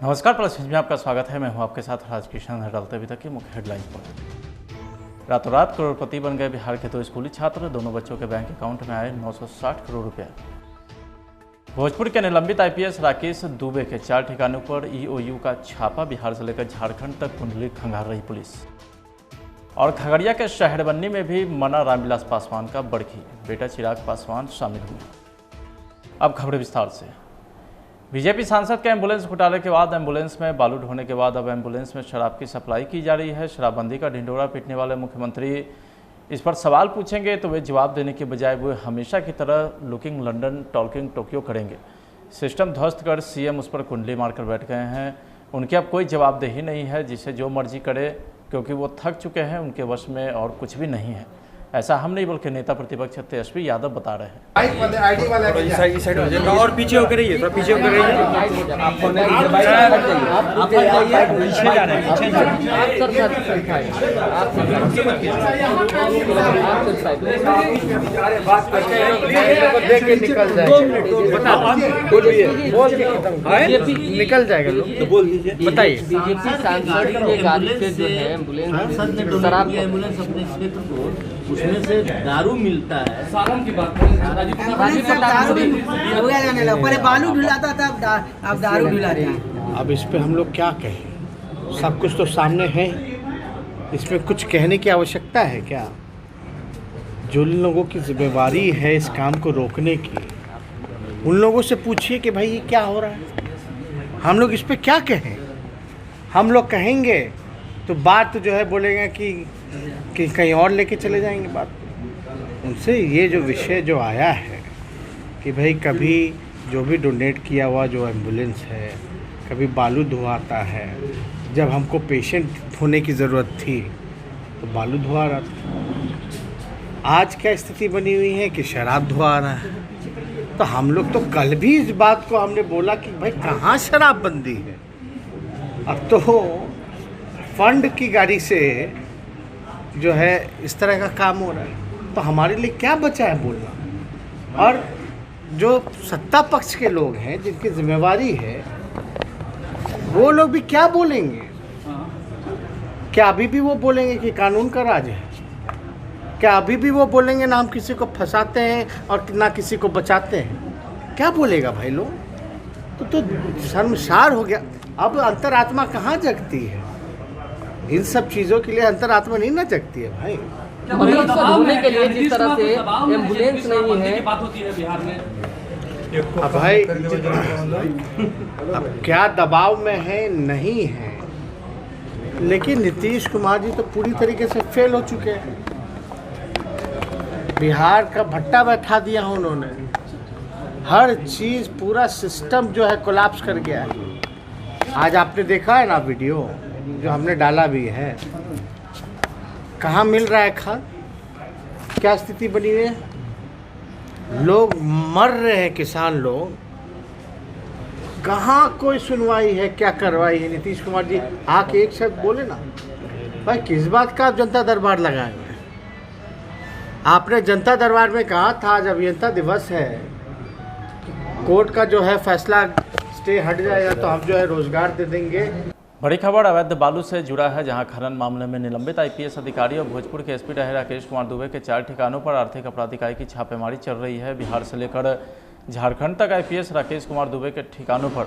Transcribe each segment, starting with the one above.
नमस्कार, प्लस में आपका स्वागत है। मैं हूं आपके साथ राजकिशन। डालते अभी तक की मुख्य हेडलाइन पर। रातों रात करोड़पति बन गए बिहार के 2 स्कूली छात्र। दोनों बच्चों के बैंक अकाउंट में आए 960 करोड़ रुपए। भोजपुर के निलंबित आईपीएस राकेश दुबे के 4 ठिकानों पर ईओयू का छापा। बिहार से लेकर झारखंड तक कुंडली खंगाल रही पुलिस। और खगड़िया के शहरबन्नी में भी मना रामविलास पासवान का बड़खी। बेटा चिराग पासवान शामिल हुए। अब खबरें विस्तार से। बीजेपी सांसद के एम्बुलेंस घोटाले के बाद एम्बुलेंस में बालू ढोने के बाद अब एम्बुलेंस में शराब की सप्लाई की जा रही है। शराबबंदी का ढिंढोरा पीटने वाले मुख्यमंत्री इस पर सवाल पूछेंगे तो वे जवाब देने के बजाय वो हमेशा की तरह लुकिंग लंदन टॉकिंग टोक्यो करेंगे। सिस्टम ध्वस्त कर सीएम उस पर कुंडली मारकर बैठ गए हैं। उनकी अब कोई जवाबदेही नहीं है, जिसे जो मर्जी करे, क्योंकि वो थक चुके हैं। उनके वश में और कुछ भी नहीं है। ऐसा हम नहीं बल्कि नेता प्रतिपक्ष तेजस्वी यादव बता रहे हैं। और पीछे होकर रही है, पीछे होकर रही है। निकल जाएगा लोग तो बोल दीजिए, बताइए। बीजेपी सांसद के गाड़ी से जो है एम्बुलेंस शराब एम्बुलेंस अपने क्षेत्र को उसमें से दारू मिलता है। सालन की बात करें, पहले बालू ढुलाता था, अब दारू ढुला रहे हैं। अब इस पे हम लोग क्या कहें? सब कुछ तो सामने है, इसमें कुछ कहने की आवश्यकता है क्या? जो लोगों की जिम्मेवारी है इस काम को रोकने की, उन लोगों से पूछिए कि भाई ये क्या हो रहा है। हम लोग इस पे क्या कहें? हम लोग कहेंगे तो बात जो है बोलेंगे कि कहीं और लेके चले जाएंगे बात। उनसे ये जो विषय जो आया है कि भाई कभी जो भी डोनेट किया हुआ जो एम्बुलेंस है, कभी बालू धुआता है। जब हमको पेशेंट होने की ज़रूरत थी तो बालू धुआ रहा था। आज क्या स्थिति बनी हुई है कि शराब धुआ रहा है। तो हम लोग तो कल भी इस बात को हमने बोला कि भाई कहाँ शराबबंदी है। अब तो फंड की गाड़ी से जो है इस तरह का काम हो रहा है, तो हमारे लिए क्या बचा है बोलना। और जो सत्ता पक्ष के लोग हैं जिनकी जिम्मेवारी है, वो लोग भी क्या बोलेंगे? क्या अभी भी वो बोलेंगे कि कानून का राज है? क्या अभी भी वो बोलेंगे ना हम किसी को फंसाते हैं और ना किसी को बचाते हैं? क्या बोलेगा भाई लोग? तो शर्मसार हो गया। अब अंतरात्मा कहाँ जगती है? इन सब चीज़ों के लिए अंतरात्मा नहीं ना जगती है भाई। ढूंढने के लिए जिस तरह से एम्बुलेंस नहीं है, बात होती है बिहार में। अब भाई अब क्या दबाव में है नहीं है, लेकिन नीतीश कुमार जी तो पूरी तरीके से फेल हो चुके हैं। बिहार का भट्टा बैठा दिया उन्होंने। हर चीज़ पूरा सिस्टम जो है कोलैप्स कर गया है। आज आपने देखा है ना वीडियो जो हमने डाला भी है, कहाँ मिल रहा है खाद, क्या स्थिति बनी हुई है। लोग मर रहे हैं, किसान लोग। कहाँ कोई सुनवाई है, क्या कार्रवाई है? नीतीश कुमार जी आके एक शब्द बोले ना भाई, किस बात का आप जनता दरबार लगाए हुए हैं? आपने जनता दरबार में कहा था आज अभियंता दिवस है, कोर्ट का जो है फैसला स्टे हट जाएगा तो हम जो है रोजगार दे देंगे। बड़ी खबर अवैध बालू से जुड़ा है, जहां खनन मामले में निलंबित आईपीएस अधिकारी और भोजपुर के एसपी रहे राकेश कुमार दुबे के 4 ठिकानों पर आर्थिक अपराध इकाई की छापेमारी चल रही है। बिहार से लेकर झारखंड तक आईपीएस राकेश कुमार दुबे के ठिकानों पर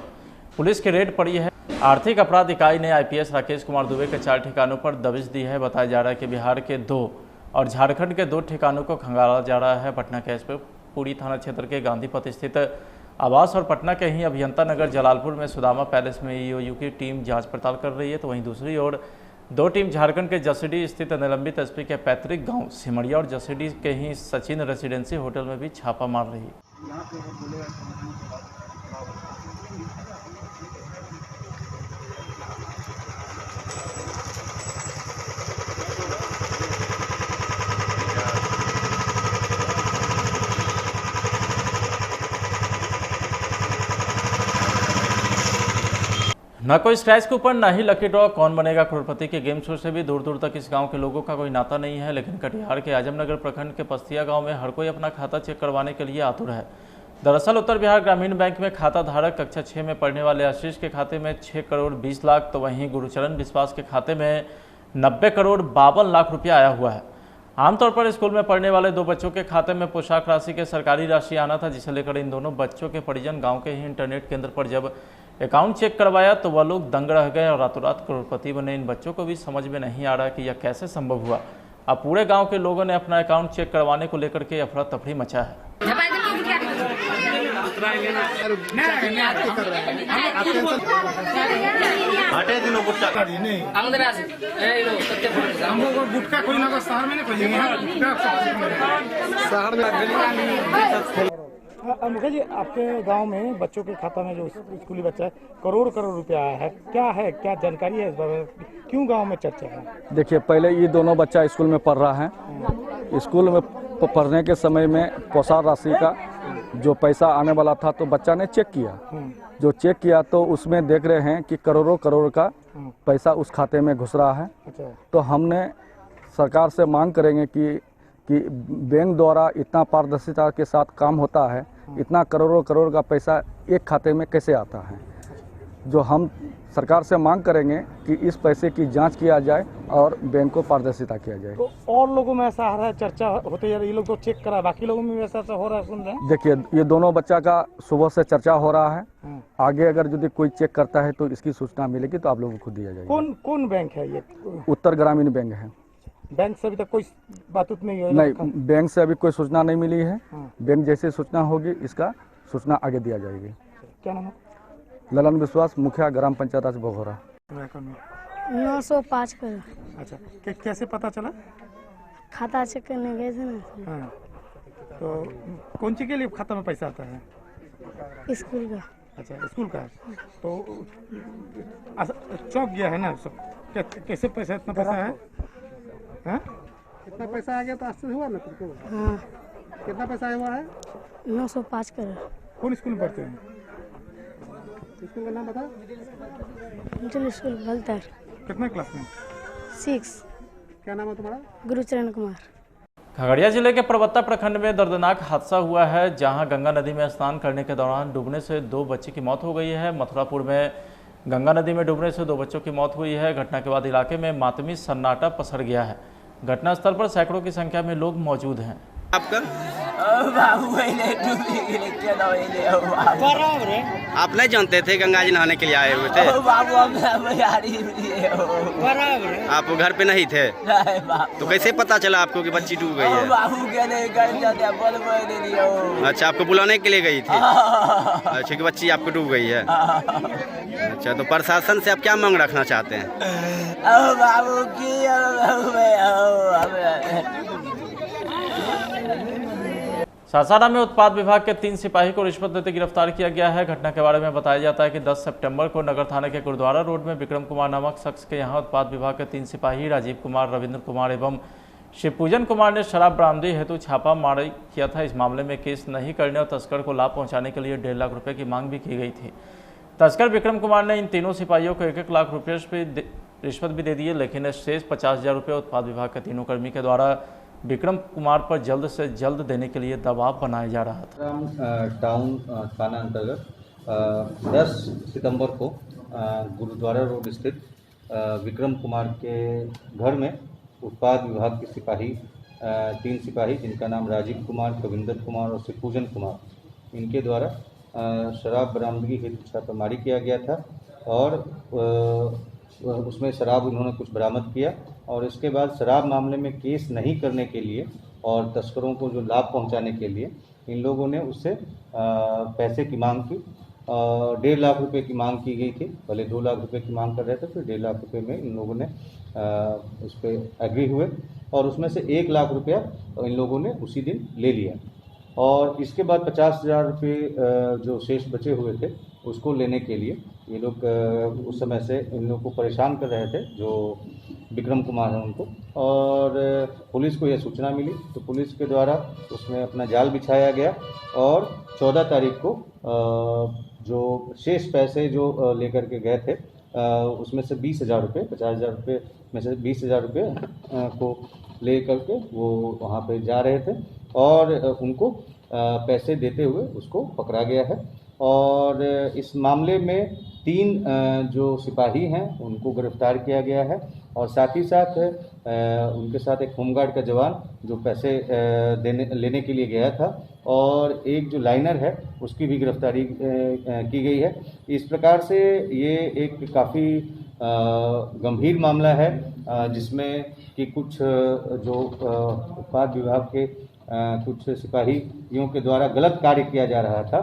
पुलिस की रेड पड़ी है। आर्थिक अपराध इकाई ने आईपीएस राकेश कुमार दुबे के 4 ठिकानों पर दबिश दी है। बताया जा रहा है कि बिहार के 2 और झारखंड के 2 ठिकानों को खंगाला जा रहा है। पटना के एसपी पुरी थाना क्षेत्र के गांधी पथ स्थित आवास और पटना के ही अभियंता नगर जलालपुर में सुदामा पैलेस में ईओयू की टीम जांच पड़ताल कर रही है। तो वहीं दूसरी ओर 2 टीम झारखंड के जसीडीह स्थित निलंबित एसपी के पैतृक गांव सिमरिया और जसीडीह के ही सचिन रेसिडेंसी होटल में भी छापा मार रही है। न कोई स्क्रैच कूपन, न ही लकी ड्रॉ, कौन बनेगा करोड़पति के गेम शो से भी दूर दूर तक इस गांव के लोगों का कोई नाता नहीं है। लेकिन कटिहार के आजमनगर प्रखंड के पस्तिया गांव में हर कोई अपना खाता चेक करवाने के लिए आतुर है। दरअसल उत्तर बिहार ग्रामीण बैंक में खाता धारक कक्षा 6 में पढ़ने वाले आशीष के खाते में 6 करोड़ 20 लाख तो वहीं गुरुचरण विश्वास के खाते में 90 करोड़ 52 लाख रुपया आया हुआ है। आमतौर पर स्कूल में पढ़ने वाले दो बच्चों के खाते में पोशाक राशि के सरकारी राशि आना था, जिसे लेकर इन दोनों बच्चों के परिजन गांव के ही इंटरनेट केंद्र पर जब अकाउंट चेक करवाया तो वह लोग दंग रह गए और रातों रात करोड़पति बने। इन बच्चों को भी समझ में नहीं आ रहा कि यह कैसे संभव हुआ। अब पूरे गांव के लोगों ने अपना अकाउंट चेक करवाने को लेकर के अफरा तफरी मचा है। मुखिया जी, आपके गांव में बच्चों के खाता में जो स्कूली बच्चा है करोड़ रुपया आया है, क्या जानकारी है इस बारे में, क्यों गांव में चर्चा है? देखिए, पहले ये दोनों बच्चा स्कूल में पढ़ रहा है। स्कूल में पढ़ने के समय में पोशाक राशि का जो पैसा आने वाला था तो बच्चा ने चेक किया। जो चेक किया तो उसमें देख रहे हैं कि करोड़ का पैसा उस खाते में घुस रहा है। तो हमने सरकार से मांग करेंगे कि बैंक द्वारा इतना पारदर्शिता के साथ काम होता है, इतना करोड़ का पैसा एक खाते में कैसे आता है। जो हम सरकार से मांग करेंगे कि इस पैसे की जांच किया जाए और बैंक को पारदर्शिता किया जाए। तो और लोगों में ऐसा आ रहा है, चर्चा होते जा रही है, ये लोग तो चेक करा, बाकी लोगों में भी ऐसा हो रहा है, सुन रहे हैं? देखिए, ये दोनों बच्चा का सुबह से चर्चा हो रहा है। आगे अगर यदि कोई चेक करता है तो इसकी सूचना मिलेगी तो आप लोगों को खुद दिया जाएगा। कौन बैंक है ये? उत्तर ग्रामीण बैंक है। बैंक से अभी तक कोई बात नहीं हुई? नहीं, बैंक से अभी कोई सूचना नहीं मिली है। बैंक जैसे सूचना होगी इसका सूचना आगे दिया जाएगी। क्या नाम है? ललन विश्वास, मुखिया ग्राम पंचायत राज भगोरा। 905 करोड़। अच्छा, कैसे पता चला? खाता चेक करने गए थे ना। हाँ, तो कौन सी के लिए खाता में पैसा आता है? स्कूल का। अच्छा, स्कूल का। तो चौंक गया है ना सब, कैसे पैसा, इतना पैसा है? हाँ? कितना पैसा आ गया तो आश्चर्य हुआ ना तुमको? हाँ। कितना पैसा आया हुआ है? 905 करोड़। कौन स्कूल में पढ़ते हैं? स्कूल का नाम बता। Middle school Baltar. कितना क्लास में? 6। क्या नाम है तुम्हारा? गुरुचरण कुमार। खगड़िया जिले के परबत्ता प्रखंड में दर्दनाक हादसा हुआ है, जहां गंगा नदी में स्नान करने के दौरान डूबने से 2 बच्चे की मौत हो गई है। मथुरापुर में गंगा नदी में डूबने से 2 बच्चों की मौत हुई है। घटना के बाद इलाके में मातमी सन्नाटा पसर गया है। घटनास्थल पर सैकड़ों की संख्या में लोग मौजूद हैं। आपका आप नहीं जानते थे गंगा जी नहाने के लिए आए हुए थे? आप घर पे नहीं थे तो कैसे पता चला आपको कि बच्ची डूब गई है? अच्छा, आपको बुलाने के लिए गई थी? अच्छा, कि बच्ची आपको डूब गई है। अच्छा, तो प्रशासन से आप क्या मांग रखना चाहते हैं? सासाराम में उत्पाद विभाग के 3 सिपाही को रिश्वत देते गिरफ्तार किया गया है। घटना के बारे में बताया जाता है कि 10 सितंबर को नगर थाने के गुरुद्वारा रोड में विक्रम कुमार नामक शख्स के यहां उत्पाद विभाग के 3 सिपाही राजीव कुमार, रविंद्र कुमार एवं शिवपूजन कुमार ने शराब बरामदी हेतु छापा मारी किया था। इस मामले में केस नहीं करने और तस्कर को लाभ पहुँचाने के लिए 1.5 लाख रुपये की मांग भी की गई थी। तस्कर विक्रम कुमार ने इन तीनों सिपाहियों को 1-1 लाख रुपये रिश्वत भी दे दिए, लेकिन शेष 50,000 रुपये उत्पाद विभाग के तीनों कर्मी के द्वारा विक्रम कुमार पर जल्द से जल्द देने के लिए दबाव बनाया जा रहा था। टाउन थाना अंतर्गत 10 सितंबर को गुरुद्वारा रोड स्थित विक्रम कुमार के घर में उत्पाद विभाग के सिपाही 3 सिपाही जिनका नाम राजीव कुमार, रविंद्र कुमार और शिवपूजन कुमार, इनके द्वारा शराब बरामदगी हेतु छापेमारी किया गया था और उसमें शराब उन्होंने कुछ बरामद किया और इसके बाद शराब मामले में केस नहीं करने के लिए और तस्करों को जो लाभ पहुंचाने के लिए इन लोगों ने उससे पैसे की मांग की। 1.5 लाख रुपए की मांग की गई थी। पहले 2 लाख रुपए की मांग कर रहे थे, फिर 1.5 लाख रुपए में इन लोगों ने उस पर एग्री हुए और उसमें से 1 लाख रुपया इन लोगों ने उसी दिन ले लिया और इसके बाद 50,000 रुपये जो शेष बचे हुए थे उसको लेने के लिए ये लोग उस समय से इन लोगों को परेशान कर रहे थे, जो विक्रम कुमार हैं उनको, और पुलिस को यह सूचना मिली तो पुलिस के द्वारा उसमें अपना जाल बिछाया गया और 14 तारीख को जो शेष पैसे जो लेकर के गए थे उसमें से 20,000 रुपये, 50,000 रुपये में से 20,000 रुपये को ले करके वो वहाँ पे जा रहे थे और उनको पैसे देते हुए उसको पकड़ा गया है। और इस मामले में 3 जो सिपाही हैं उनको गिरफ्तार किया गया है और साथ ही साथ उनके साथ एक होमगार्ड का जवान जो पैसे लेने के लिए गया था और एक जो लाइनर है उसकी भी गिरफ्तारी की गई है। इस प्रकार से ये एक काफ़ी गंभीर मामला है जिसमें कि कुछ जो उत्पाद विभाग के कुछ सिपाहियों के द्वारा गलत कार्य किया जा रहा था,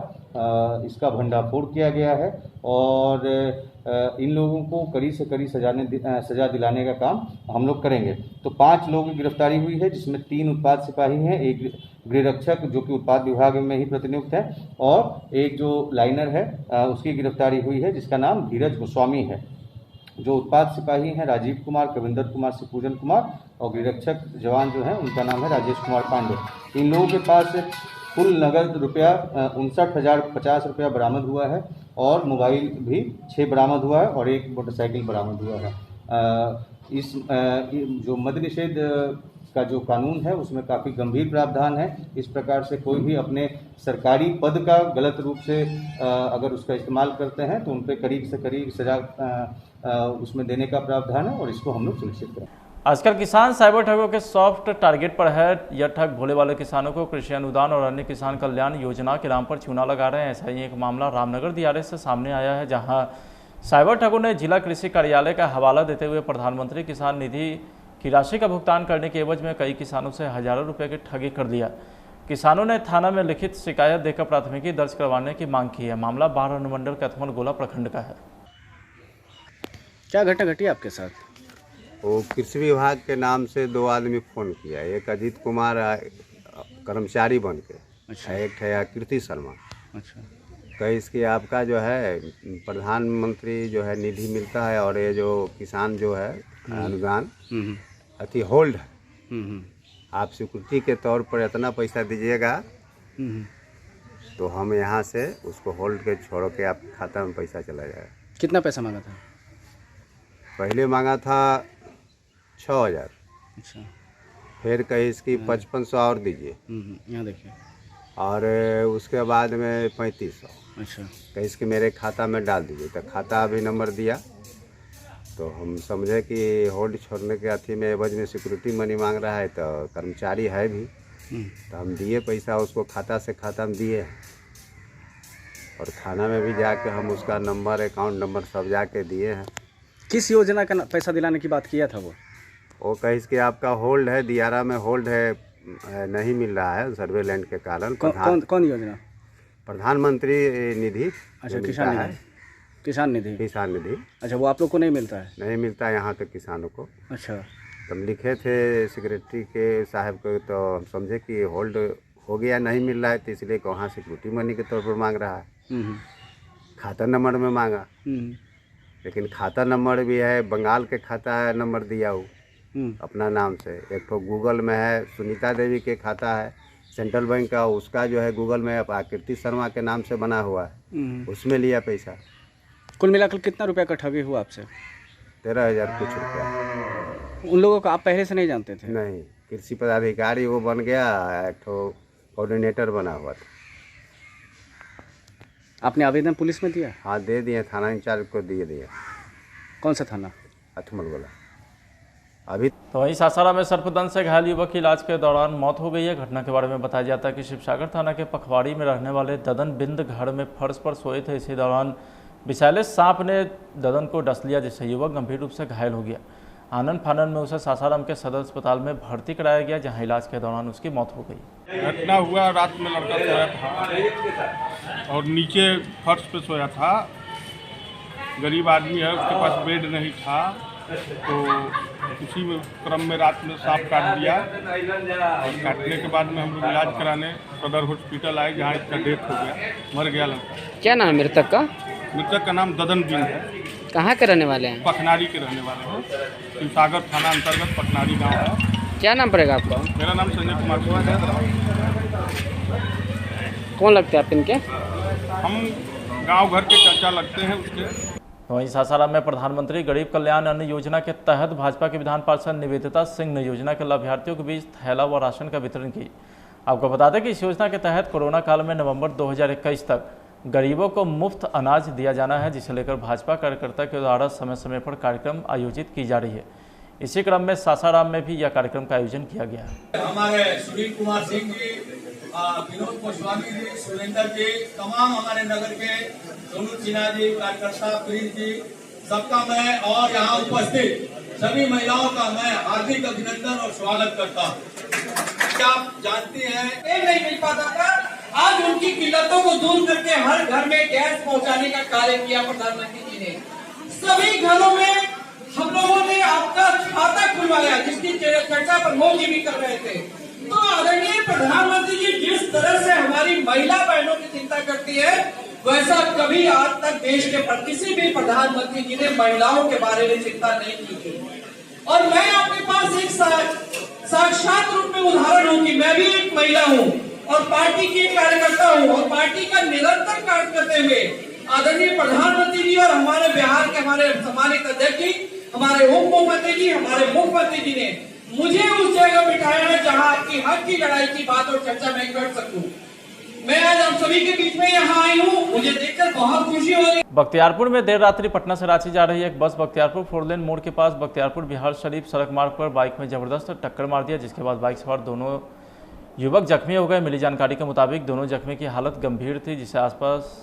इसका भंडाफोड़ किया गया है और इन लोगों को कड़ी से कड़ी सजा दिलाने का काम हम लोग करेंगे। तो 5 लोगों की गिरफ्तारी हुई है जिसमें 3 उत्पाद सिपाही हैं, एक गृहरक्षक जो कि उत्पाद विभाग में ही प्रतिनियुक्त है और एक जो लाइनर है उसकी गिरफ्तारी हुई है जिसका नाम धीरज गोस्वामी है। जो उत्पाद सिपाही हैं राजीव कुमार, कविंदर कुमार, शिवपूजन कुमार और गृहरक्षक जवान जो हैं उनका नाम है राजेश कुमार पांडे। इन लोगों के पास कुल नगद रुपया 59,050 रुपया बरामद हुआ है और मोबाइल भी 6 बरामद हुआ है और एक मोटरसाइकिल बरामद हुआ है। इस जो मद्य निषेध का जो कानून है उसमें काफ़ी गंभीर प्रावधान है। इस प्रकार से कोई भी अपने सरकारी पद का गलत रूप से अगर उसका इस्तेमाल करते हैं तो उन पर करीब से करीब सजा उसमें देने का प्रावधान है और इसको हम लोग सुनिश्चित करें। आजकल किसान साइबर ठगों के सॉफ्ट टारगेट पर है। यह ठग भोले वाले किसानों को कृषि अनुदान और अन्य किसान कल्याण योजना के नाम पर चूना लगा रहे हैं। ऐसा ही एक मामला रामनगर दियारे से सामने आया है, जहां साइबर ठगों ने जिला कृषि कार्यालय का हवाला देते हुए प्रधानमंत्री किसान निधि की राशि का भुगतान करने के एवज में कई किसानों से हजारों रुपये की ठगी कर दिया। किसानों ने थाना में लिखित शिकायत देकर प्राथमिकी दर्ज करवाने की मांग की है। मामला बाढ़ अनुमंडल कैथमल गोला प्रखंड का है। क्या घटना घटी आपके साथ? वो कृषि विभाग के नाम से 2 आदमी फ़ोन किया, एक अजीत कुमार कर्मचारी बन के, अच्छा। एक है कीर्ति शर्मा। अच्छा। कहीं इसकी आपका जो है प्रधानमंत्री जो है निधि मिलता है और ये जो किसान जो है अनुदान अति होल्ड है, आप सिक्योरिटी के तौर पर इतना पैसा दीजिएगा तो हम यहाँ से उसको होल्ड के छोड़ के आपके खाता में पैसा चला जाएगा। कितना पैसा मांगा था? पहले मांगा था 6,000। अच्छा। फिर कहीं इसकी 5500 और दीजिए, यहाँ देखिए, और उसके बाद में 3500। अच्छा। कहीं इसके मेरे खाता में डाल दीजिए। तो खाता अभी नंबर दिया तो हम समझे कि होल्ड छोड़ने के अथी में एवज में सिक्योरिटी मनी मांग रहा है, तो कर्मचारी है भी, तो हम दिए पैसा उसको, खाता से खाता में दिए और थाना में भी जाके हम उसका नंबर, अकाउंट नंबर सब जाके दिए हैं। किस योजना का पैसा दिलाने की बात किया था वो कहीं कि आपका होल्ड है, दियारा में होल्ड है, नहीं मिल रहा है सर्वे लैंड के कारण। कौन योजना? प्रधानमंत्री निधि। अच्छा, किसान निधि। किसान निधि। अच्छा, वो आप लोग को नहीं मिलता है? नहीं मिलता यहाँ के किसानों को। अच्छा। तो हम लिखे थे सेक्रेटरी के साहब को, तो हम समझे कि होल्ड हो गया, नहीं मिल रहा है, तो इसलिए वहाँ सिक्योरिटी मनी के तौर पर मांग रहा है। खाता नंबर में मांगा, लेकिन खाता नंबर भी है बंगाल के खाता है, नंबर दिया हो अपना नाम से। एक तो गूगल में है, सुनीता देवी के खाता है सेंट्रल बैंक का, उसका जो है गूगल में कीर्ति शर्मा के नाम से बना हुआ है, उसमें लिया पैसा। कुल मिलाकर कितना रुपया का ठगी हुआ आपसे? 13,000 कुछ रुपया। उन लोगों को आप पहले से नहीं जानते थे? नहीं, कृषि पदाधिकारी वो बन गया, एक तो कोऑर्डिनेटर बना हुआ था। आपने आवेदन पुलिस में दिया? हाँ, दे दिए, थाना इंचार्ज को दिया। कौन सा थाना? कैथमल गोला। अभी तो वहीं सासाराम में सर्पदंश से घायल युवक की इलाज के दौरान मौत हो गई है। घटना के बारे में बताया जाता है कि शिवसागर थाना के पखवाड़ी में रहने वाले ददन बिंद घर में फर्श पर सोए थे। इसी दौरान विषैले सांप ने ददन को डस लिया, जिससे युवक गंभीर रूप से घायल हो गया। आनंद फानन में उसे सासाराम के सदर अस्पताल में भर्ती कराया गया, जहां इलाज के दौरान उसकी मौत हो गई। घटना हुआ रात में, लड़का सोया था और नीचे फर्श पे सोया था। गरीब आदमी है, उसके पास बेड नहीं था, तो उसी में क्रम में रात में सांप काट दिया। और काटने के बाद में हम लोग इलाज कराने सदर हॉस्पिटल आए, जहाँ इसका डेथ हो गया, मर गया लड़का। क्या नाम है मृतक का? मृतक का नाम ददन बिंद है। कहाँ के रहने वाले हैं? पखनारी के रहने वाले हैं। शिवसागर थाना अंतर्गत पखनारी गांव है। क्या नाम पड़ेगा आपका? मेरा नाम संजय कुमार है। कौन लगते हैं आप इनके? हम गांव घर के चाचा लगते हैं उसके। वहीं सासाराम में प्रधानमंत्री गरीब कल्याण अन्न योजना के तहत भाजपा के विधान पार्षद निवेदिता सिंह ने योजना के लाभार्थियों के बीच थैला व राशन का वितरण की। आपको बता दें कि इस योजना के तहत कोरोना काल में नवंबर 2021 तक गरीबों को मुफ्त अनाज दिया जाना है, जिसे लेकर भाजपा कार्यकर्ता के द्वारा समय समय पर कार्यक्रम आयोजित की जा रही है। इसी क्रम में सासाराम में भी यह कार्यक्रम का आयोजन किया गया है। हमारे सुनील कुमार सिंह जी, विनोद गोस्वामी जी, सुरेंद्र जी, तमाम हमारे नगर के सोनू सिन्हा जी, कार्यकर्ता प्रीत जी, सबका मैं और यहाँ उपस्थित सभी महिलाओं का मैं हार्दिक अभिनंदन और स्वागत करता हूँ। आप जानती हैं नहीं मिल पाता था, आज उनकी किल्लतों को दूर करके हर घर में गैस पहुंचाने का कार्य किया प्रधानमंत्री जी ने। सभी घरों में हम लोगों ने आपका खाता खुलवाया, जिसकी चर्चा प्रमोद जी भी कर रहे थे। तो आदरणीय प्रधानमंत्री जी जिस तरह से हमारी महिला बहनों की चिंता करती है, वैसा कभी आज तक देश के किसी भी प्रधानमंत्री जी ने महिलाओं के बारे में चिंता नहीं की थी। और मैं आपके पास एक साक्षात रूप में उदाहरण हूँ कि मैं भी एक महिला हूँ और पार्टी की कार्यकर्ता हूँ, और पार्टी का निरंतर कार्य करते हुए आदरणीय प्रधानमंत्री जी और हमारे बिहार के हमारे सम्मानित अध्यक्ष जी, हमारे उप मुख्यमंत्री जी, हमारे मुख्यमंत्री जी ने मुझे उस जगह बिठाया है जहाँ आपकी हक की लड़ाई की बात और चर्चा मैं कर सकूँ। मैं आज आप सभी के बीच में यहाँ आई हूँ, मुझे देखकर बहुत खुशी हो रही। बख्तियारपुर में देर रात्रि पटना से रांची जा रही एक बस बख्तियारपुर 4 लेन मोड़ के पास बख्तियारपुर बिहार शरीफ सड़क मार्ग पर बाइक में जबरदस्त टक्कर मार दिया, जिसके बाद बाइक सवार दोनों युवक जख्मी हो गए। मिली जानकारी के मुताबिक दोनों जख्मी की हालत गंभीर थी, जिसे आसपास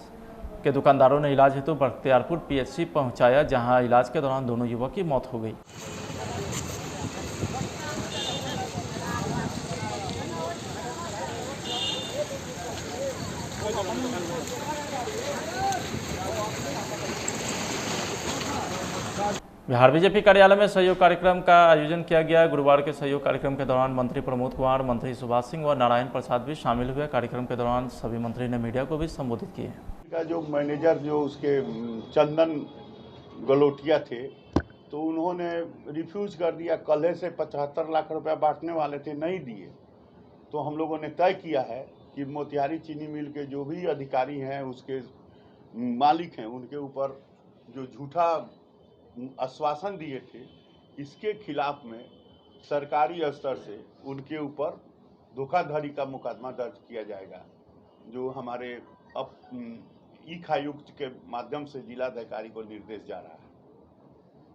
के दुकानदारों ने इलाज हेतु बख्तियारपुर PHC पहुंचाया, जहां इलाज के दौरान दोनों युवक की मौत हो गई। बिहार बीजेपी कार्यालय में सहयोग कार्यक्रम का आयोजन किया गया। गुरुवार के सहयोग कार्यक्रम के दौरान मंत्री प्रमोद कुमार, मंत्री सुभाष सिंह व नारायण प्रसाद भी शामिल हुए। कार्यक्रम के दौरान सभी मंत्री ने मीडिया को भी संबोधित किए। का जो मैनेजर जो उसके चंदन गलोटिया थे, तो उन्होंने रिफ्यूज कर दिया। कल से 75 लाख रुपया बांटने वाले थे, नहीं दिए। तो हम लोगों ने तय किया है कि मोतिहारी चीनी मिल के जो भी अधिकारी हैं, उसके मालिक हैं, उनके ऊपर जो झूठा आश्वासन दिए थे, इसके खिलाफ में सरकारी स्तर से उनके ऊपर धोखाधड़ी का मुकदमा दर्ज किया जाएगा, जो हमारे आयुक्त के माध्यम से जिलाधिकारी को निर्देश जा रहा है।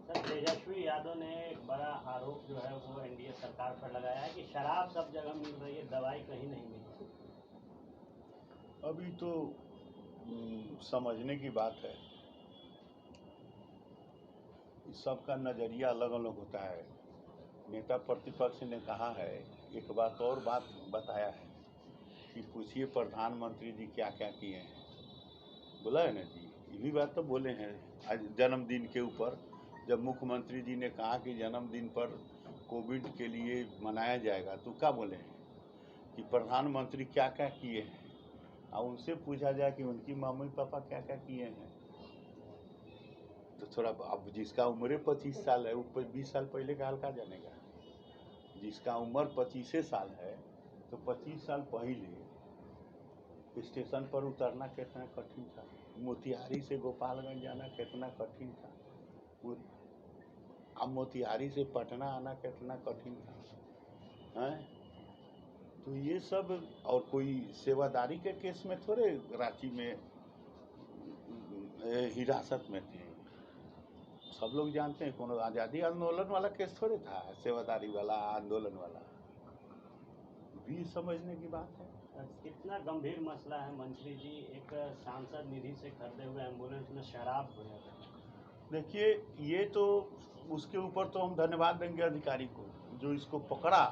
सर, तेजस्वी यादव ने एक बड़ा आरोप जो है वो एनडीए सरकार पर लगाया है कि शराब सब जगह मिल रही है, दवाई कहीं नहीं मिल रही। अभी तो समझने की बात है, सबका नज़रिया अलग अलग होता है। नेता प्रतिपक्ष ने कहा है, एक बात और बात बताया है कि पूछिए प्रधानमंत्री जी क्या क्या किए हैं, बोला है ना जी, ये भी बात तो बोले हैं। आज जन्मदिन के ऊपर जब मुख्यमंत्री जी ने कहा कि जन्मदिन पर कोविड के लिए मनाया जाएगा, तो क्या बोले हैं कि प्रधानमंत्री क्या क्या किए हैं, और उनसे पूछा जाए कि उनकी मम्मी पापा क्या क्या किए हैं, तो थोड़ा अब जिसका उम्र 25 साल है, वो 20 साल पहले का हाल का जानेगा। जिसका उम्र 25 साल है, तो 25 साल पहले स्टेशन पर उतरना कितना कठिन था, मोतिहारी से गोपालगंज जाना कितना कठिन था, अब मोतिहारी से पटना आना कितना कठिन था, हैं? तो ये सब, और कोई सेवादारी के केस में थोड़े रांची में हिरासत में थे। सब लोग जानते हैं, कौन आज़ादी आंदोलन वाला केस थोड़े था, सेवादारी वाला, आंदोलन वाला, भी समझने की बात है। कितना गंभीर मसला है मंत्री जी, एक सांसद निधि से खरीदे हुए एम्बुलेंस में शराब भरा था। देखिए, ये तो उसके ऊपर तो हम धन्यवाद देंगे अधिकारी को जो इसको पकड़ा,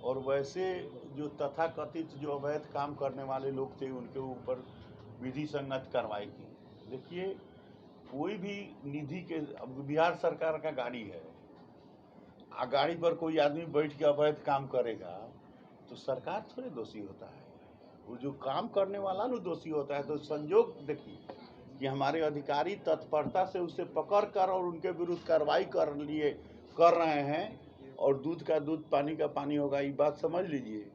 और वैसे जो तथाकथित जो अवैध काम करने वाले लोग थे, उनके ऊपर विधि संगत कार्रवाई की। देखिए, कोई भी निधि के, अब बिहार सरकार का गाड़ी है, गाड़ी पर कोई आदमी बैठ के अवैध काम करेगा तो सरकार थोड़े दोषी होता है, वो जो काम करने वाला ना दोषी होता है। तो संजोग देखिए कि हमारे अधिकारी तत्परता से उसे पकड़ कर और उनके विरुद्ध कार्रवाई कर रहे हैं, और दूध का दूध पानी का पानी होगा, ये बात समझ लीजिए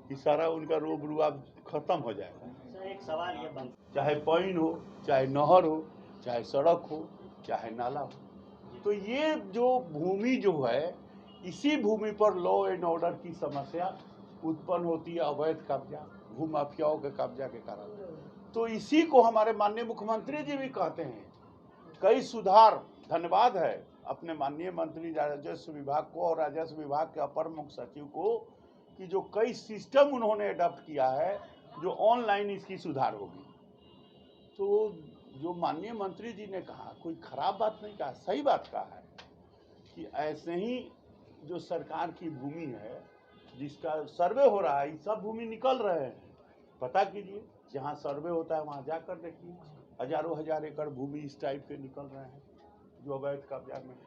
कि सारा उनका रोब रुआब खत्म हो जाएगा। एक सवाल ये बन, चाहे पानी हो, चाहे नहर हो, चाहे सड़क हो, चाहे नाला हो, तो ये जो भूमि जो है, इसी भूमि पर लॉ एंड ऑर्डर की समस्या उत्पन्न होती है अवैध कब्जा, भूमाफियाओं के कब्जा के कारण। तो इसी को हमारे माननीय मुख्यमंत्री जी भी कहते हैं। कई सुधार, धन्यवाद है अपने माननीय मंत्री राजस्व विभाग को और राजस्व विभाग के अपर मुख्य सचिव को कि जो कई सिस्टम उन्होंने अडॉप्ट किया है, जो ऑनलाइन इसकी सुधार होगी। तो जो माननीय मंत्री जी ने कहा, कोई खराब बात नहीं कहा, सही बात कहा है कि ऐसे ही जो सरकार की भूमि है जिसका सर्वे हो रहा है, ये सब भूमि निकल रहे हैं। पता कीजिए, जहाँ सर्वे होता है वहाँ जाकर देखिए, हजारों हजार एकड़ भूमि इस टाइप के निकल रहे हैं जो अवैध कब्जा में है।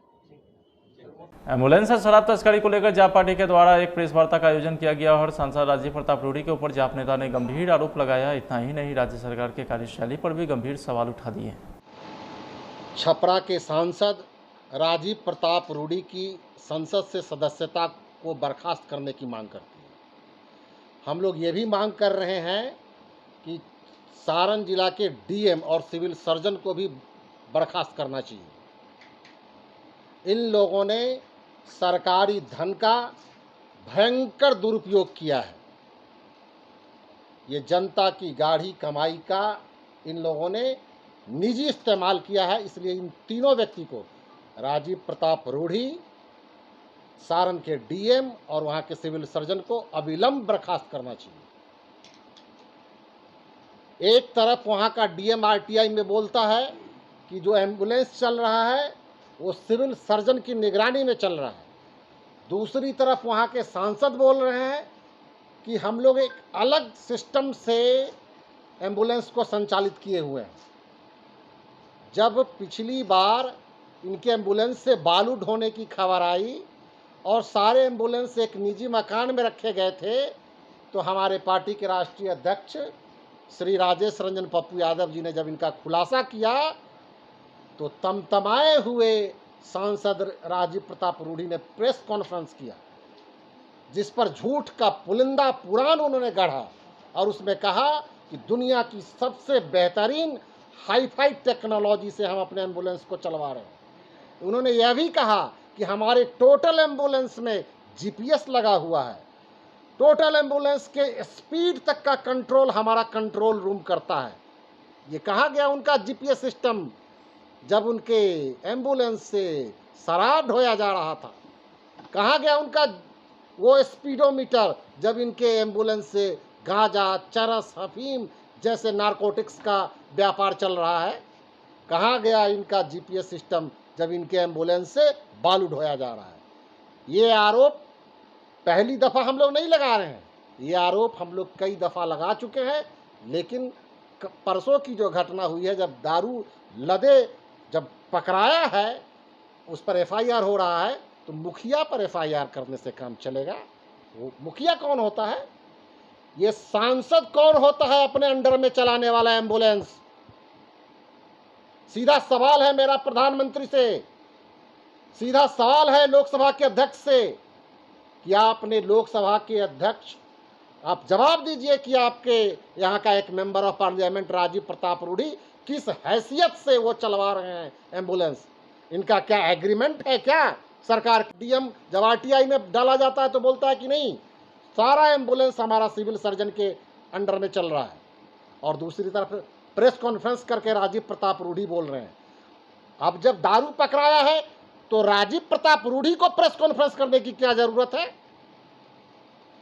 एम्बुलेंस से शराब तस्करी को लेकर जाप पार्टी के द्वारा एक प्रेस वार्ता का आयोजन किया गया और सांसद राजीव प्रताप रूडी के ऊपर जाप नेता ने गंभीर आरोप लगाया। इतना ही नहीं, राज्य सरकार के कार्यशैली पर भी गंभीर सवाल उठा दिए। छपरा के सांसद राजीव प्रताप रूडी की संसद से सदस्यता को बर्खास्त करने की मांग करती है। हम लोग ये भी मांग कर रहे हैं कि सारण जिला के डीएम और सिविल सर्जन को भी बर्खास्त करना चाहिए। इन लोगों ने सरकारी धन का भयंकर दुरुपयोग किया है। ये जनता की गाढ़ी कमाई का इन लोगों ने निजी इस्तेमाल किया है। इसलिए इन तीनों व्यक्ति को, राजीव प्रताप रूडी, सारण के डीएम और वहाँ के सिविल सर्जन को अविलंब बर्खास्त करना चाहिए। एक तरफ वहाँ का डीएम आरटीआई में बोलता है कि जो एम्बुलेंस चल रहा है वो सिविल सर्जन की निगरानी में चल रहा है। दूसरी तरफ वहाँ के सांसद बोल रहे हैं कि हम लोग एक अलग सिस्टम से एम्बुलेंस को संचालित किए हुए हैं। जब पिछली बार इनके एम्बुलेंस से बालू ढोने की खबर आई और सारे एम्बुलेंस एक निजी मकान में रखे गए थे, तो हमारे पार्टी के राष्ट्रीय अध्यक्ष श्री राजेश रंजन पप्पू यादव जी ने जब इनका खुलासा किया तो तमतमाए हुए सांसद राजीव प्रताप रूडी ने प्रेस कॉन्फ्रेंस किया, जिस पर झूठ का पुलिंदा पुराण उन्होंने गढ़ा और उसमें कहा कि दुनिया की सबसे बेहतरीन हाईफाई टेक्नोलॉजी से हम अपने एम्बुलेंस को चलवा रहे हैं। उन्होंने यह भी कहा कि हमारे टोटल एम्बुलेंस में जीपीएस लगा हुआ है। टोटल एम्बुलेंस के स्पीड तक का कंट्रोल हमारा कंट्रोल रूम करता है। ये कहा गया उनका जीपीएस सिस्टम जब उनके एम्बुलेंस से शराब ढोया जा रहा था। कहा गया उनका वो स्पीडोमीटर जब इनके एम्बुलेंस से गांजा, चरस, अफीम जैसे नारकोटिक्स का व्यापार चल रहा है। कहा गया इनका जीपीएस सिस्टम जब इनके एम्बुलेंस से बालू ढोया जा रहा है। ये आरोप पहली दफ़ा हम लोग नहीं लगा रहे हैं, ये आरोप हम लोग कई दफ़ा लगा चुके हैं। लेकिन परसों की जो घटना हुई है, जब दारू लदे जब पकड़ाया है, उस पर एफआईआर हो रहा है, तो मुखिया पर एफआईआर करने से काम चलेगा? वो मुखिया कौन होता है? ये सांसद कौन होता है अपने अंडर में चलाने वाला एम्बुलेंस? सीधा सवाल है मेरा प्रधानमंत्री से, सीधा सवाल है लोकसभा के अध्यक्ष से कि आपने लोकसभा के अध्यक्ष, आप जवाब दीजिए कि आपके यहाँ का एक member of parliament Rajiv Pratap Rudy किस हैसियत से वो चलवा रहे हैं एम्बुलेंस? इनका क्या एग्रीमेंट है क्या? सरकार डीएम जब आरटीआई में डाला जाता है तो बोलता है कि नहीं, सारा एम्बुलेंस हमारा सिविल सर्जन के अंडर में चल रहा है। और दूसरी तरफ प्रेस कॉन्फ्रेंस करके राजीव प्रताप रूडी बोल रहे हैं। अब जब दारू पकड़ाया है तो राजीव प्रताप रूडी को प्रेस कॉन्फ्रेंस करने की क्या जरूरत है?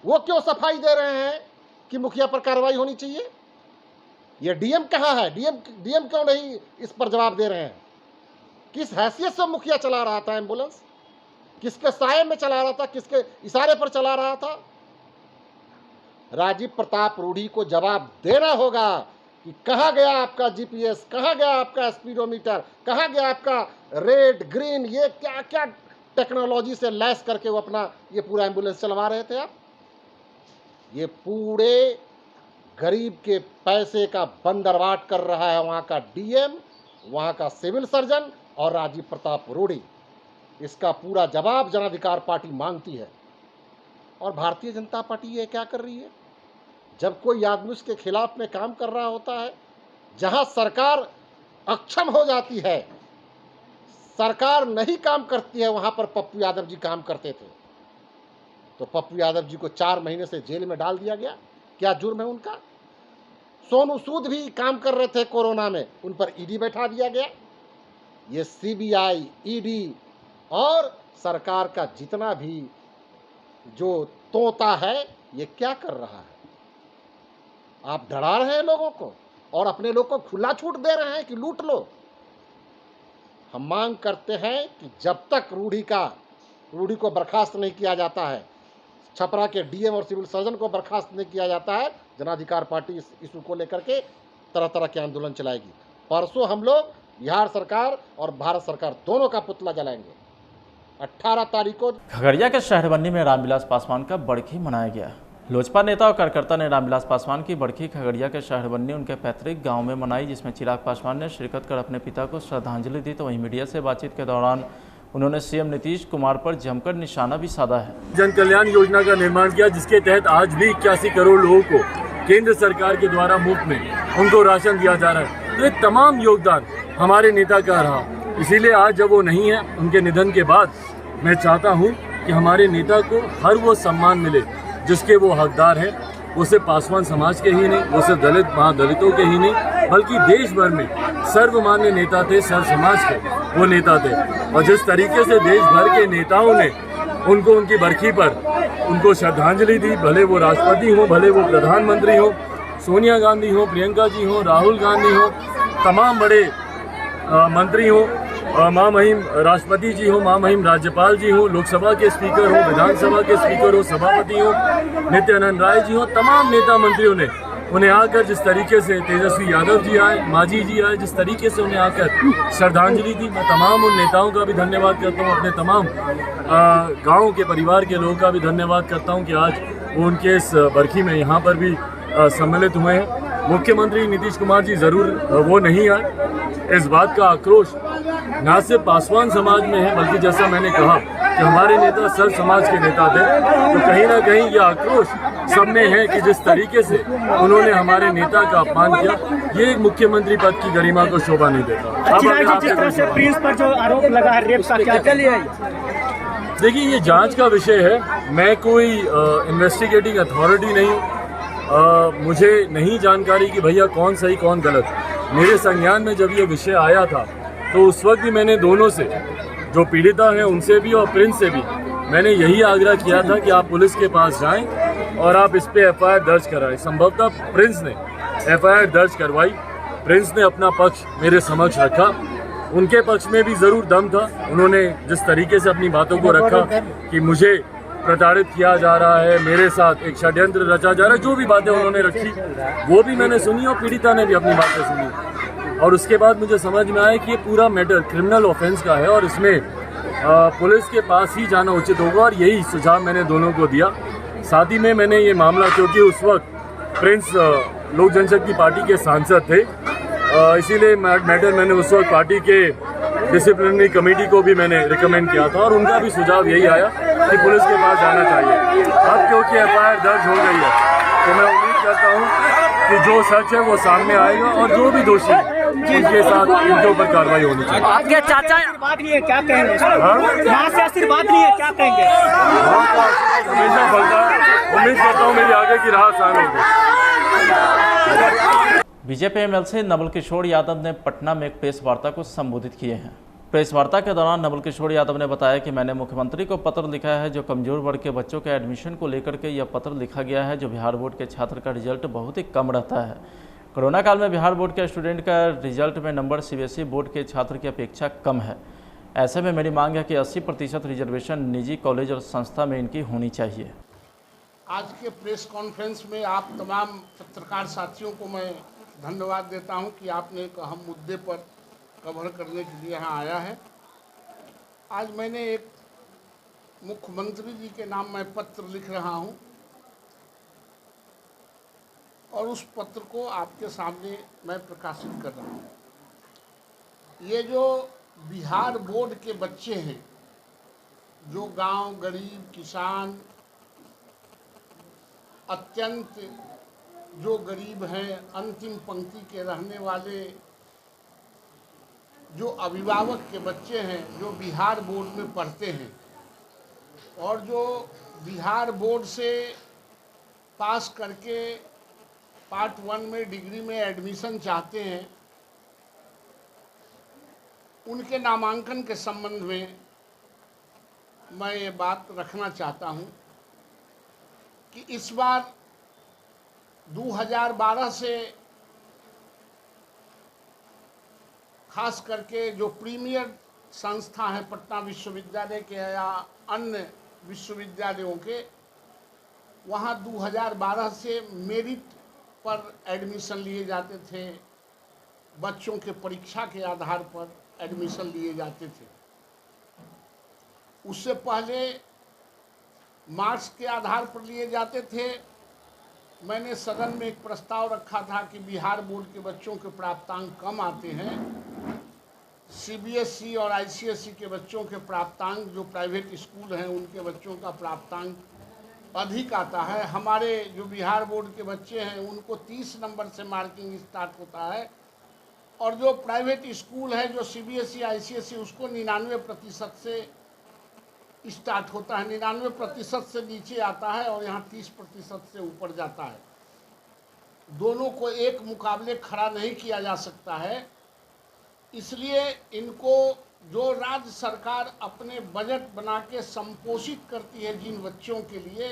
वो क्यों सफाई दे रहे हैं कि मुखिया पर कार्रवाई होनी चाहिए? ये डीएम कहाँ है? डीएम क्यों नहीं इस पर जवाब दे रहे हैं? किस हैसियत से मुखिया चला रहा था एम्बुलेंस? किसके साये में चला रहा था? किसके इशारे पर चला रहा था? राजीव प्रताप रूडी को जवाब देना होगा कि कहाँ गया आपका जीपीएस, कहाँ गया आपका स्पीडोमीटर, कहाँ गया आपका रेड ग्रीन, ये क्या क्या टेक्नोलॉजी से लैस करके वो अपना ये पूरा एम्बुलेंस चलवा रहे थे आप? ये पूरे गरीब के पैसे का बंदरवाट कर रहा है वहाँ का डीएम, वहाँ का सिविल सर्जन और राजीव प्रताप रूडी। इसका पूरा जवाब जन अधिकार पार्टी मांगती है। और भारतीय जनता पार्टी ये क्या कर रही है? जब कोई आदमी उसके खिलाफ में काम कर रहा होता है, जहाँ सरकार अक्षम हो जाती है, सरकार नहीं काम करती है, वहाँ पर पप्पू यादव जी काम करते थे। तो पप्पू यादव जी को 4 महीने से जेल में डाल दिया गया। क्या जुर्म है उनका? सोनू सूद भी काम कर रहे थे कोरोना में, उन पर ईडी बैठा दिया गया। ये सीबीआई, ईडी और सरकार का जितना भी जो तोता है, ये क्या कर रहा है? आप डरा रहे हैं लोगों को और अपने लोग को खुला छूट दे रहे हैं कि लूट लो। हम मांग करते हैं कि जब तक रूढ़ी को बर्खास्त नहीं किया जाता है, छपरा के डीएम और सिविल सर्जन को बर्खास्त नहीं किया जाता है, जन अधिकार पार्टी इस इशू को लेकर के तरह तरह के आंदोलन चलाएगी। परसों हम लोग बिहार सरकार और भारत सरकार दोनों का पुतला जलाएंगे। 18 तारीख को खगड़िया के शहरबन्नी में रामविलास पासवान का बरखी मनाया गया। लोजपा नेता और कार्यकर्ता ने रामविलास पासवान की बरखी खगड़िया के शहरबन्नी उनके पैतृक गांव में मनाई, जिसमें चिराग पासवान ने शिरकत कर अपने पिता को श्रद्धांजलि दी। तो वहीं मीडिया से बातचीत के दौरान उन्होंने सीएम नीतीश कुमार पर जमकर निशाना भी साधा है। जन कल्याण योजना का निर्माण किया, जिसके तहत आज भी 81 करोड़ लोगों को केंद्र सरकार के द्वारा मुफ्त में उनको राशन दिया जा रहा है। तो ये तमाम योगदान हमारे नेता का रहा। इसीलिए आज जब वो नहीं है, उनके निधन के बाद मैं चाहता हूँ कि हमारे नेता को हर वो सम्मान मिले जिसके वो हकदार हैं। वो सिर्फ पासवान समाज के ही नहीं, वो सिर्फ दलित महादलितों के ही नहीं, बल्कि देश भर में सर्वमान्य नेता थे, सर्व समाज के वो नेता थे। और जिस तरीके से देश भर के नेताओं ने उनको उनकी बरखी पर उनको श्रद्धांजलि दी, भले वो राष्ट्रपति हो, भले वो प्रधानमंत्री हो, सोनिया गांधी हो, प्रियंका जी हो, राहुल गांधी हो, तमाम बड़े मंत्री हो, महामहिम राष्ट्रपति जी हो, महामहिम राज्यपाल जी हो, लोकसभा के स्पीकर हो, विधानसभा के स्पीकर हो, सभापति हो, नित्यानंद राय जी हो, तमाम नेता मंत्रियों ने उन्हें आकर जिस तरीके से, तेजस्वी यादव जी आए, मांझी जी आए, जिस तरीके से उन्हें आकर श्रद्धांजलि दी, मैं तमाम उन नेताओं का भी धन्यवाद करता हूँ। अपने तमाम गाँव के परिवार के लोगों का भी धन्यवाद करता हूँ कि आज वो उनके इस बरखी में यहाँ पर भी सम्मिलित हुए हैं। मुख्यमंत्री नीतीश कुमार जी ज़रूर वो नहीं आए। इस बात का आक्रोश न सिर्फ पासवान समाज में है, बल्कि जैसा मैंने कहा कि हमारे नेता सर्व समाज के नेता थे, तो कहीं ना कहीं यह आक्रोश सब में है कि जिस तरीके से उन्होंने हमारे नेता का अपमान किया, ये एक मुख्यमंत्री पद की गरिमा को शोभा नहीं देता। प्रिंस पर जो आरोप लगा है रेप का, क्या चलिए? देखिए, ये जांच का विषय है। मैं कोई इन्वेस्टिगेटिंग अथॉरिटी नहीं हूँ। मुझे नहीं जानकारी कि भैया कौन सही कौन गलत। मेरे संज्ञान में जब ये विषय आया था तो उस वक्त भी मैंने दोनों से, जो पीड़िता हैं उनसे भी और प्रिंस से भी, मैंने यही आग्रह किया था कि आप पुलिस के पास जाएं और आप इस पे एफआईआर दर्ज कराएं। संभवतः प्रिंस ने एफआईआर दर्ज करवाई, प्रिंस ने अपना पक्ष मेरे समक्ष रखा। उनके पक्ष में भी ज़रूर दम था। उन्होंने जिस तरीके से अपनी बातों को रखा कि मुझे प्रताड़ित किया जा रहा है, मेरे साथ एक षड्यंत्र रचा जा रहा है, जो भी बातें उन्होंने रखी वो भी मैंने सुनी और पीड़िता ने भी अपनी बातें सुनी। और उसके बाद मुझे समझ में आया कि ये पूरा मैटर क्रिमिनल ऑफेंस का है और इसमें पुलिस के पास ही जाना उचित होगा, और यही सुझाव मैंने दोनों को दिया। साथ ही में मैंने ये मामला, क्योंकि उस वक्त प्रिंस लोक जनशक्ति पार्टी के सांसद थे, इसीलिए मैटर मैंने उस वक्त पार्टी के डिसिप्लिनरी कमेटी को भी मैंने रिकमेंड किया था और उनका भी सुझाव यही आया कि पुलिस के पास जाना चाहिए। अब क्योंकि एफआईआर दर्ज हो गई है तो मैं उम्मीद करता हूं कि जो सच है वो सामने आएगा और जो भी दोषी उनके साथ इनके ऊपर कार्रवाई होनी चाहिए। आपके चाचा आशीर्वाद लिए, क्या कहेंगे? वहाँ से आशीर्वाद लिए, क्या कहेंगे? हमेशा फलता है। उम्मीद करता हूँ मेरी आगे की राह आसान होगी। बीजेपी एमएलसी नवल किशोर यादव ने पटना में एक प्रेस वार्ता को संबोधित किए हैं। प्रेस वार्ता के दौरान नवल किशोर यादव ने बताया कि मैंने मुख्यमंत्री को पत्र लिखा है। जो कमजोर वर्ग के बच्चों के एडमिशन को लेकर के यह पत्र लिखा गया है। जो बिहार बोर्ड के छात्र का रिजल्ट बहुत ही कम रहता है। कोरोना काल में बिहार बोर्ड के स्टूडेंट का रिजल्ट में नंबर सीबीएसई बोर्ड के छात्र की अपेक्षा कम है। ऐसे में मेरी मांग है कि 80% रिजर्वेशन निजी कॉलेज और संस्था में इनकी होनी चाहिए। आज के प्रेस कॉन्फ्रेंस में आप तमाम पत्रकार साथियों को मैं धन्यवाद देता हूं कि आपने एक अहम मुद्दे पर कवर करने के लिए यहाँ आया है। आज मैंने एक मुख्यमंत्री जी के नाम में पत्र लिख रहा हूं और उस पत्र को आपके सामने मैं प्रकाशित कर रहा हूं। ये जो बिहार बोर्ड के बच्चे हैं, जो गांव, गरीब, किसान, अत्यंत जो गरीब हैं, अंतिम पंक्ति के रहने वाले जो अभिभावक के बच्चे हैं, जो बिहार बोर्ड में पढ़ते हैं और जो बिहार बोर्ड से पास करके पार्ट 1 में डिग्री में एडमिशन चाहते हैं, उनके नामांकन के संबंध में मैं ये बात रखना चाहता हूं कि इस बार 2012 से खास करके जो प्रीमियर संस्था है पटना विश्वविद्यालय के या अन्य विश्वविद्यालयों के, वहाँ 2012 से मेरिट पर एडमिशन लिए जाते थे, बच्चों के परीक्षा के आधार पर एडमिशन लिए जाते थे। उससे पहले मार्क्स के आधार पर लिए जाते थे। मैंने सदन में एक प्रस्ताव रखा था कि बिहार बोर्ड के बच्चों के प्राप्तांक कम आते हैं, सीबीएसई और आईसीएसई के बच्चों के प्राप्तांक, जो प्राइवेट स्कूल हैं उनके बच्चों का प्राप्तांक अधिक आता है। हमारे जो बिहार बोर्ड के बच्चे हैं उनको 30 नंबर से मार्किंग स्टार्ट होता है, और जो प्राइवेट स्कूल है जो सीबीएसई आईसीएसई उसको 99% से स्टार्ट होता है, 99% से नीचे आता है और यहाँ 30% से ऊपर जाता है। दोनों को एक मुकाबले खड़ा नहीं किया जा सकता है। इसलिए इनको जो राज्य सरकार अपने बजट बना के संपोषित करती है जिन बच्चों के लिए,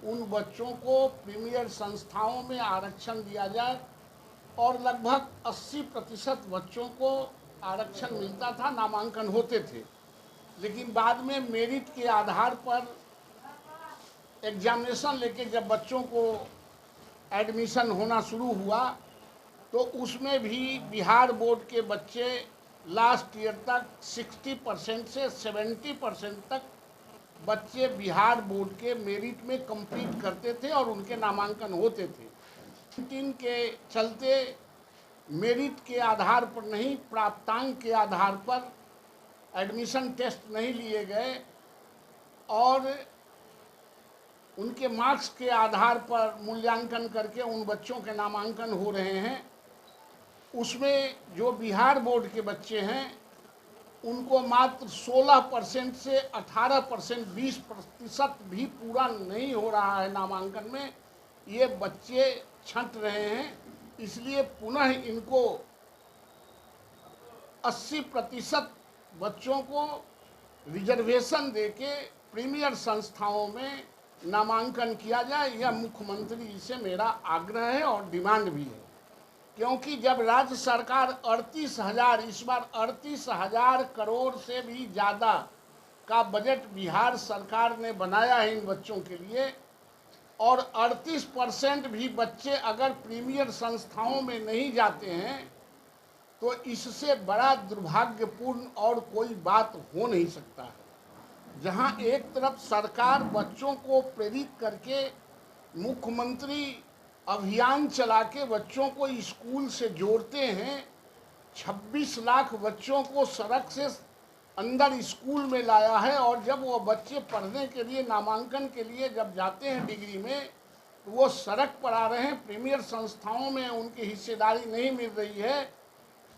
उन बच्चों को प्रीमियर संस्थाओं में आरक्षण दिया जाए, और लगभग 80% बच्चों को आरक्षण मिलता था, नामांकन होते थे। लेकिन बाद में मेरिट के आधार पर एग्जामिनेशन लेके जब बच्चों को एडमिशन होना शुरू हुआ तो उसमें भी बिहार बोर्ड के बच्चे लास्ट ईयर तक 60% से 70% तक बच्चे बिहार बोर्ड के मेरिट में कंप्लीट करते थे और उनके नामांकन होते थे। 3 के चलते मेरिट के आधार पर नहीं, प्राप्तांक के आधार पर एडमिशन टेस्ट नहीं लिए गए और उनके मार्क्स के आधार पर मूल्यांकन करके उन बच्चों के नामांकन हो रहे हैं। उसमें जो बिहार बोर्ड के बच्चे हैं उनको मात्र 16% से 18%, 20% भी पूरा नहीं हो रहा है नामांकन में, ये बच्चे छंट रहे हैं। इसलिए पुनः इनको 80% बच्चों को रिजर्वेशन देके प्रीमियर संस्थाओं में नामांकन किया जाए, यह मुख्यमंत्री जी से मेरा आग्रह है और डिमांड भी है। क्योंकि जब राज्य सरकार 38,000, इस बार 38,000 करोड़ से भी ज़्यादा का बजट बिहार सरकार ने बनाया है इन बच्चों के लिए, और 38% भी बच्चे अगर प्रीमियर संस्थाओं में नहीं जाते हैं तो इससे बड़ा दुर्भाग्यपूर्ण और कोई बात हो नहीं सकता है। जहां एक तरफ सरकार बच्चों को प्रेरित करके मुख्यमंत्री अभियान चला के बच्चों को स्कूल से जोड़ते हैं, 26 लाख बच्चों को सड़क से अंदर स्कूल में लाया है, और जब वो बच्चे पढ़ने के लिए नामांकन के लिए जब जाते हैं डिग्री में तो वो सड़क पर आ रहे हैं, प्रीमियर संस्थाओं में उनकी हिस्सेदारी नहीं मिल रही है।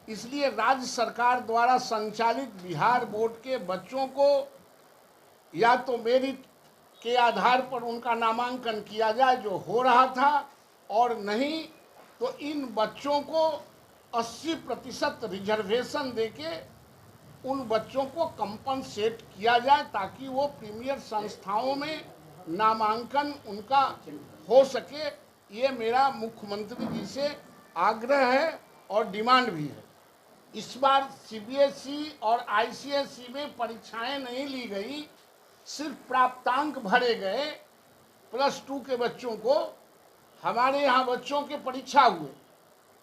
इसलिए राज्य सरकार द्वारा संचालित बिहार बोर्ड के बच्चों को या तो मेरिट के आधार पर उनका नामांकन किया जाए जो हो रहा था, और नहीं तो इन बच्चों को 80% रिजर्वेशन देके उन बच्चों को कंपनसेट किया जाए ताकि वो प्रीमियर संस्थाओं में नामांकन उनका हो सके। ये मेरा मुख्यमंत्री जी से आग्रह है और डिमांड भी है। इस बार सीबीएसई और आईसीएसई में परीक्षाएं नहीं ली गई, सिर्फ प्राप्तांक भरे गए। +2 के बच्चों को, हमारे यहाँ बच्चों के परीक्षा हुए,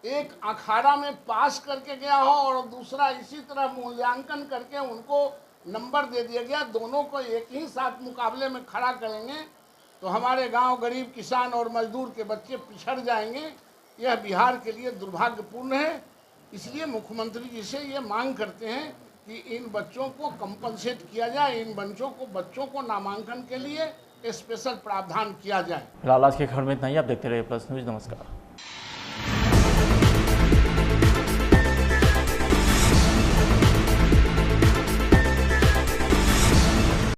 एक अखाड़ा में पास करके गया हो और दूसरा इसी तरह मूल्यांकन करके उनको नंबर दे दिया गया। दोनों को एक ही साथ मुकाबले में खड़ा करेंगे तो हमारे गांव गरीब किसान और मजदूर के बच्चे पिछड़ जाएंगे। यह बिहार के लिए दुर्भाग्यपूर्ण है। इसलिए मुख्यमंत्री जी से ये मांग करते हैं कि इन बच्चों को कंपनसेट किया जाए, इन बच्चों को नामांकन के लिए स्पेशल प्रावधान किया जाए। फिलहाल आज की खबर में इतना ही। आप देखते रहिए प्लस न्यूज़। नमस्कार।